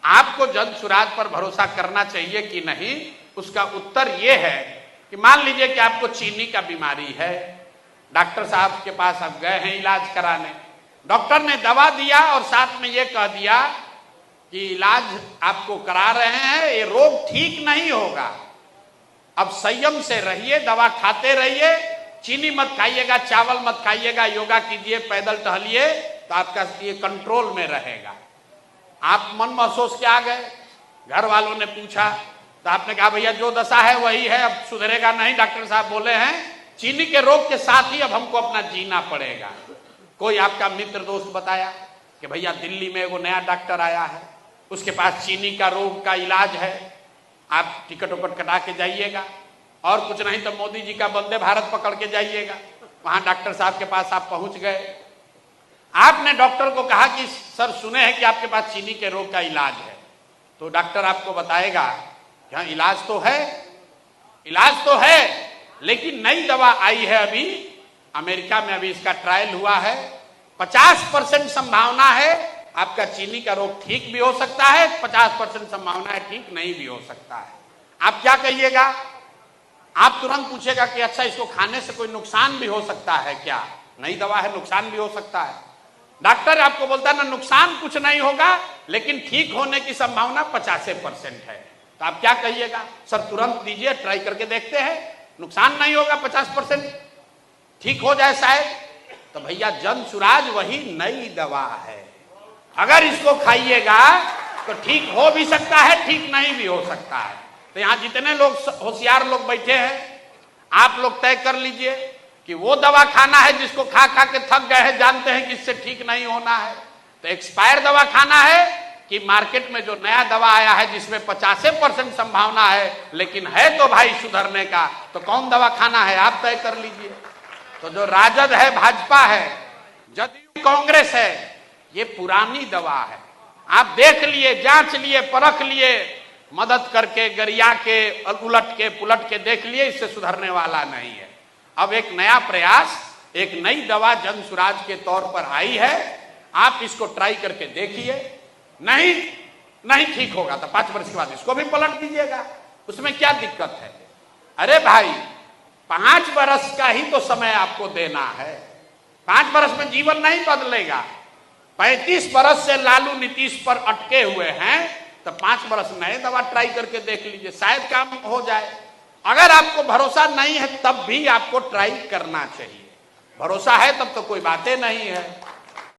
आपको जन सुराज पर भरोसा करना चाहिए कि नहीं, उसका उत्तर यह है कि मान लीजिए कि आपको चीनी का बीमारी है, डॉक्टर साहब के पास आप गए हैं इलाज कराने, डॉक्टर ने दवा दिया और साथ में यह कह दिया कि इलाज आपको करा रहे हैं, ये रोग ठीक नहीं होगा, अब संयम से रहिए, दवा खाते रहिए, चीनी मत खाइएगा, चावल मत खाइएगा, योगा कीजिए, पैदल टहलिए, तो आपका ये कंट्रोल में रहेगा। आप मन महसूस के आ गए, घर वालों ने पूछा तो आपने कहा भैया जो दशा है वही है, अब सुधरेगा नहीं, डॉक्टर साहब बोले हैं चीनी के रोग के साथ ही अब हमको अपना जीना पड़ेगा। कोई आपका मित्र दोस्त बताया कि भैया दिल्ली में एगो नया डॉक्टर आया है, उसके पास चीनी का रोग का इलाज है, आप टिकट उकट कटा के जाइएगा, और कुछ नहीं तो मोदी जी का वंदे भारत पकड़ के जाइएगा। वहां डॉक्टर साहब के पास आप पहुंच गए, आपने डॉक्टर को कहा कि सर सुने हैं कि आपके पास चीनी के रोग का इलाज है, तो डॉक्टर आपको बताएगा कि हाँ इलाज तो है, लेकिन नई दवा आई है, अभी अमेरिका में अभी इसका ट्रायल हुआ है, 50% संभावना है आपका चीनी का रोग ठीक भी हो सकता है, 50% संभावना है ठीक नहीं भी हो सकता है। आप क्या कहिएगा? आप तुरंत पूछेगा कि अच्छा इसको खाने से कोई नुकसान भी हो सकता है क्या? नई दवा है, नुकसान भी हो सकता है। डॉक्टर आपको बोलता है ना नुकसान कुछ नहीं होगा, लेकिन ठीक होने की संभावना 50% है, तो आप क्या कहिएगा? सर तुरंत दीजिए, ट्राई करके देखते हैं, नुकसान नहीं होगा, 50% ठीक हो जाए शायद। तो भैया जन सुराज वही नई दवा है, अगर इसको खाइएगा तो ठीक हो भी सकता है, ठीक नहीं भी हो सकता है। तो यहां जितने लोग होशियार लोग बैठे हैं, आप लोग तय कर लीजिए कि वो दवा खाना है जिसको खा खा के थक गए हैं, जानते हैं कि इससे ठीक नहीं होना है, तो एक्सपायर दवा खाना है, कि मार्केट में जो नया दवा आया है जिसमें 50% संभावना है लेकिन है तो भाई सुधरने का, तो कौन दवा खाना है आप तय कर लीजिए। तो जो राजद है, भाजपा है, जदयू कांग्रेस है, ये पुरानी दवा है, आप देख लिए, जांच लिए, परख लिए, मदद करके गरिया के उलट के पुलट के देख लिए, इससे सुधरने वाला नहीं है। अब एक नया प्रयास, एक नई दवा जन सुराज के तौर पर आई है, आप इसको ट्राई करके देखिए, नहीं ठीक होगा तो 5 वर्ष के बाद इसको भी पलट दीजिएगा, उसमें क्या दिक्कत है? अरे भाई 5 वर्ष का ही तो समय आपको देना है, 5 वर्ष में जीवन नहीं बदलेगा। 35 वर्ष से लालू नीतीश पर अटके हुए हैं, तो 5 वर्ष नए दवा ट्राई करके देख लीजिए, शायद काम हो जाए। अगर आपको भरोसा नहीं है तब भी आपको ट्राई करना चाहिए, भरोसा है तब तो कोई बातें नहीं है।